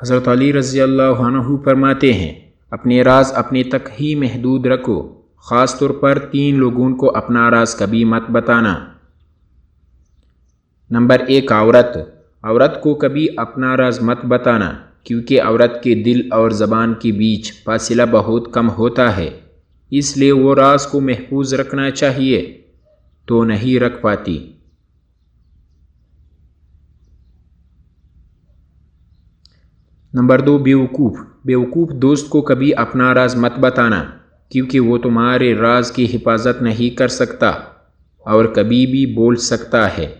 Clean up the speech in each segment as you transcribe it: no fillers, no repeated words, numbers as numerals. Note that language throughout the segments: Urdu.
حضرت علی رضی اللہ عنہ فرماتے ہیں، اپنے راز اپنے تک ہی محدود رکھو، خاص طور پر 3 لوگوں کو اپنا راز کبھی مت بتانا۔ نمبر 1، عورت کو کبھی اپنا راز مت بتانا، کیونکہ عورت کے دل اور زبان کے بیچ فاصلہ بہت کم ہوتا ہے، اس لیے وہ راز کو محفوظ رکھنا چاہیے تو نہیں رکھ پاتی۔ نمبر 2، بیوقوف دوست کو کبھی اپنا راز مت بتانا، کیونکہ وہ تمہارے راز کی حفاظت نہیں کر سکتا اور کبھی بھی بول سکتا ہے۔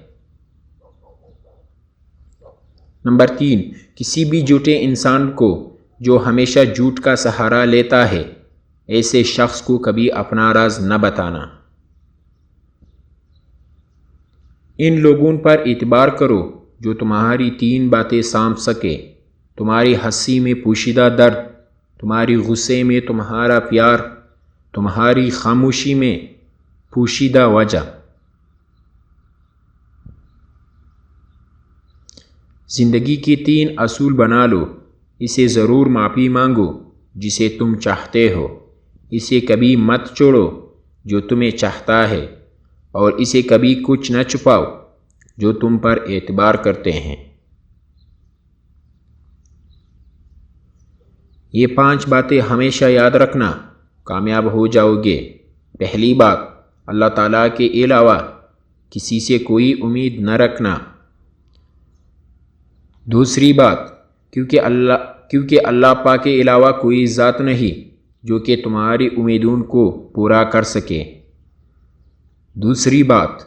نمبر 3، کسی بھی جھوٹے انسان کو جو ہمیشہ جھوٹ کا سہارا لیتا ہے، ایسے شخص کو کبھی اپنا راز نہ بتانا۔ ان لوگوں پر اعتبار کرو جو تمہاری 3 باتیں سانبھ سکے، تمہاری ہنسی میں پوشیدہ درد، تمہاری غصے میں تمہارا پیار، تمہاری خاموشی میں پوشیدہ وجہ۔ زندگی کے 3 اصول بنا لو، اسے ضرور معافی مانگو جسے تم چاہتے ہو، اسے کبھی مت چھوڑو جو تمہیں چاہتا ہے، اور اسے کبھی کچھ نہ چھپاؤ جو تم پر اعتبار کرتے ہیں۔ یہ 5 باتیں ہمیشہ یاد رکھنا، کامیاب ہو جاؤ گے۔ پہلی بات، اللہ تعالیٰ کے علاوہ کسی سے کوئی امید نہ رکھنا۔ دوسری بات، کیونکہ اللہ پاک کے علاوہ کوئی ذات نہیں جو کہ تمہاری امیدوں کو پورا کر سکے۔ دوسری بات،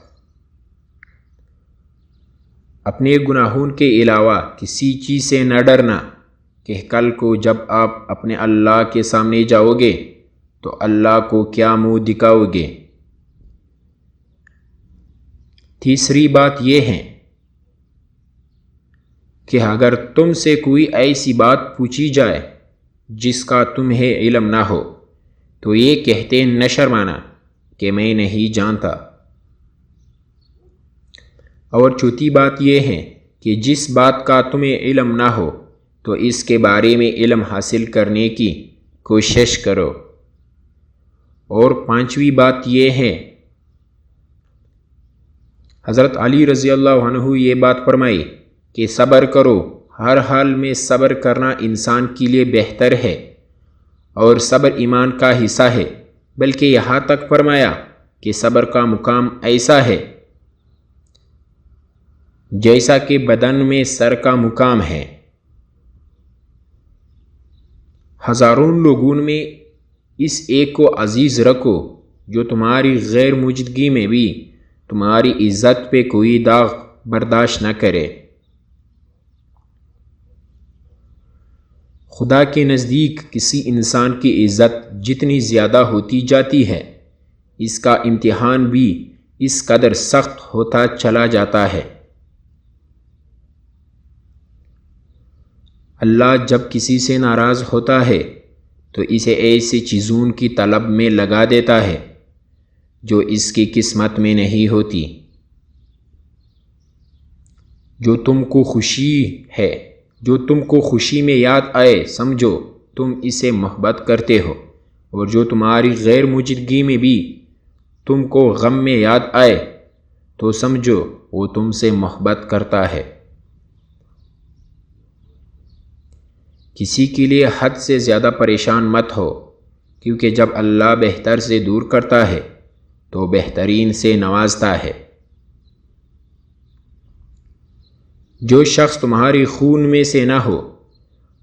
اپنے گناہوں کے علاوہ کسی چیز سے نہ ڈرنا کہ کل کو جب آپ اپنے اللہ کے سامنے جاؤ گے تو اللہ کو کیا منہ دکھاؤ گے۔ تیسری بات یہ ہے کہ اگر تم سے کوئی ایسی بات پوچھی جائے جس کا تمہیں علم نہ ہو تو یہ کہتے نہ شرمانا کہ میں نہیں جانتا۔ اور چوتھی بات یہ ہے کہ جس بات کا تمہیں علم نہ ہو تو اس کے بارے میں علم حاصل کرنے کی کوشش کرو۔ اور 5ویں بات یہ ہے، حضرت علی رضی اللہ عنہ یہ بات فرمائی کہ صبر کرو، ہر حال میں صبر کرنا انسان کے لیے بہتر ہے، اور صبر ایمان کا حصہ ہے، بلکہ یہاں تک فرمایا کہ صبر کا مقام ایسا ہے جیسا کہ بدن میں سر کا مقام ہے۔ ہزاروں لوگوں میں اس ایک کو عزیز رکھو جو تمہاری غیر موجودگی میں بھی تمہاری عزت پہ کوئی داغ برداشت نہ کرے۔ خدا کے نزدیک کسی انسان کی عزت جتنی زیادہ ہوتی جاتی ہے، اس کا امتحان بھی اس قدر سخت ہوتا چلا جاتا ہے۔ اللہ جب کسی سے ناراض ہوتا ہے تو اسے ایسی چیزوں کی طلب میں لگا دیتا ہے جو اس کی قسمت میں نہیں ہوتی۔ جو تم کو خوشی میں یاد آئے سمجھو تم اسے محبت کرتے ہو، اور جو تمہاری غیر موجودگی میں بھی تم کو غم میں یاد آئے تو سمجھو وہ تم سے محبت کرتا ہے۔ کسی کے لیے حد سے زیادہ پریشان مت ہو، کیونکہ جب اللہ بہتر سے دور کرتا ہے تو بہترین سے نوازتا ہے۔ جو شخص تمہاری خون میں سے نہ ہو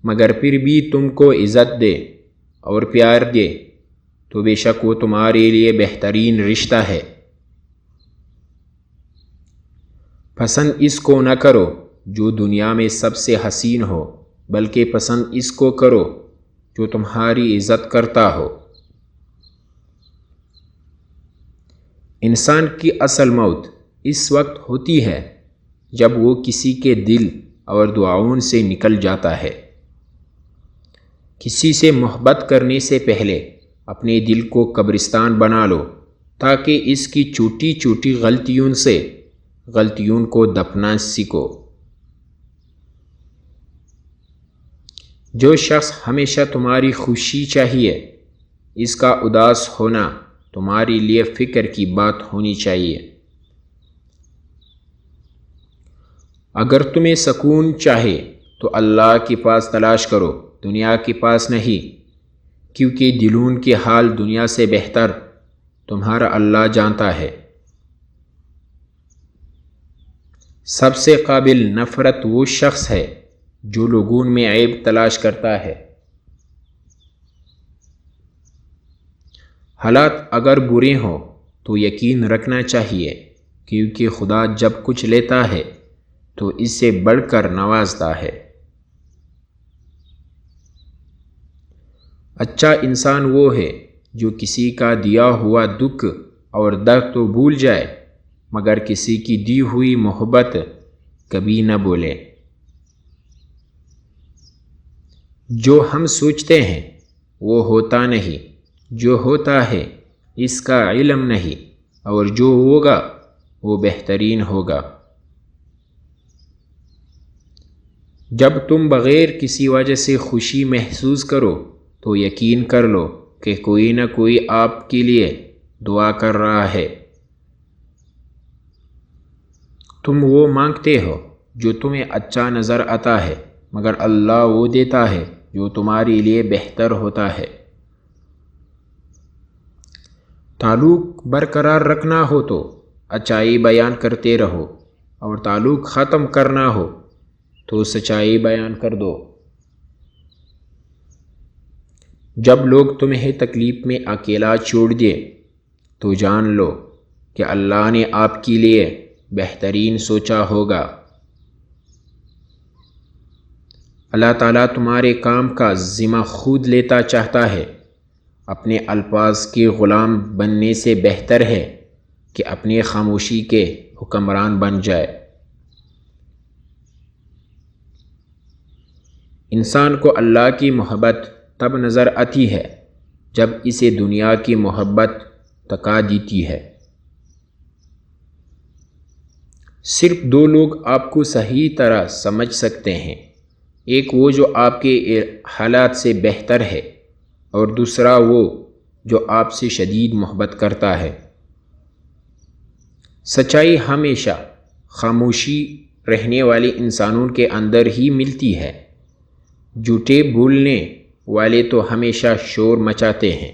مگر پھر بھی تم کو عزت دے اور پیار دے تو بے شک وہ تمہارے لیے بہترین رشتہ ہے۔ پسند اس کو نہ کرو جو دنیا میں سب سے حسین ہو، بلکہ پسند اس کو کرو جو تمہاری عزت کرتا ہو۔ انسان کی اصل موت اس وقت ہوتی ہے جب وہ کسی کے دل اور دعاؤں سے نکل جاتا ہے۔ کسی سے محبت کرنے سے پہلے اپنے دل کو قبرستان بنا لو تاکہ اس کی چھوٹی چھوٹی غلطیوں کو دفنا سیکھو۔ جو شخص ہمیشہ تمہاری خوشی چاہیے، اس کا اداس ہونا تمہارے لیے فکر کی بات ہونی چاہیے۔ اگر تمہیں سکون چاہے تو اللہ کے پاس تلاش کرو، دنیا کے پاس نہیں، کیونکہ دلوں کے حال دنیا سے بہتر تمہارا اللہ جانتا ہے۔ سب سے قابل نفرت وہ شخص ہے جو لوگوں میں عیب تلاش کرتا ہے۔ حالات اگر برے ہوں تو یقین رکھنا چاہیے، کیونکہ خدا جب کچھ لیتا ہے تو اس سے بڑھ کر نوازتا ہے۔ اچھا انسان وہ ہے جو کسی کا دیا ہوا دکھ اور درد تو بھول جائے، مگر کسی کی دی ہوئی محبت کبھی نہ بھولے۔ جو ہم سوچتے ہیں وہ ہوتا نہیں، جو ہوتا ہے اس کا علم نہیں، اور جو ہوگا وہ بہترین ہوگا۔ جب تم بغیر کسی وجہ سے خوشی محسوس کرو تو یقین کر لو کہ کوئی نہ کوئی آپ کے لیے دعا کر رہا ہے۔ تم وہ مانگتے ہو جو تمہیں اچھا نظر آتا ہے، مگر اللہ وہ دیتا ہے جو تمہارے لیے بہتر ہوتا ہے۔ تعلق برقرار رکھنا ہو تو اچھائی بیان کرتے رہو، اور تعلق ختم کرنا ہو تو سچائی بیان کر دو۔ جب لوگ تمہیں تکلیف میں اکیلا چھوڑ دے تو جان لو کہ اللہ نے آپ کے لیے بہترین سوچا ہوگا۔ اللہ تعالیٰ تمہارے کام کا ذمہ خود لیتا چاہتا ہے۔ اپنے الفاظ کے غلام بننے سے بہتر ہے کہ اپنی خاموشی کے حکمران بن جائے۔ انسان کو اللہ کی محبت تب نظر آتی ہے جب اسے دنیا کی محبت تکا دیتی ہے۔ صرف دو لوگ آپ کو صحیح طرح سمجھ سکتے ہیں، ایک وہ جو آپ کے حالات سے بہتر ہے، اور دوسرا وہ جو آپ سے شدید محبت کرتا ہے۔ سچائی ہمیشہ خاموشی رہنے والے انسانوں کے اندر ہی ملتی ہے۔ جھوٹے بولنے والے تو ہمیشہ شور مچاتے ہیں۔